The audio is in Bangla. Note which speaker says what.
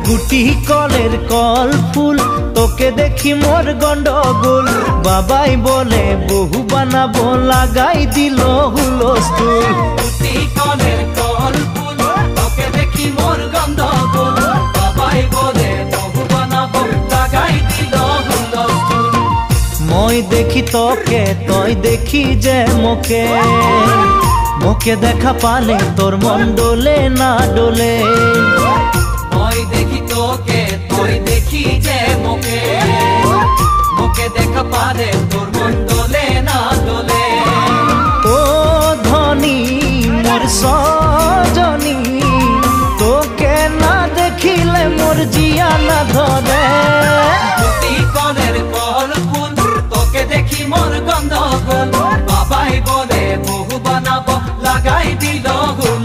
Speaker 1: গুটি কলের কল ফুল তোকে দেখি মোর গন্ডগোল বাবাই বলে বহু বানাবো লাগাই দিল হুলস্থুল
Speaker 2: গুটি কলের কল ফুল তোকে দেখি মোর গন্ডগোল বাবাই বলে বহু বানাবো লাগাই দিল হুলস্থুল
Speaker 1: মই দেখি তোকে তই দেখি যে মোকে মোকে দেখা পালে তোর মন ডোলে না ডোলে
Speaker 2: মই দেখি তোকে তুই দেখি যে মোকে মোকে দেখা পারে তোর মন দোলে না দোলে
Speaker 1: ও ধনী মোর সজনী তোকে না দেখিলে মোর জিয়া না ধরে
Speaker 2: গুটি কলের কল ফুল তোকে দেখি মোর গন্ডগোল বাবাই বলে বহু বানাবো লাগাই দিল হুল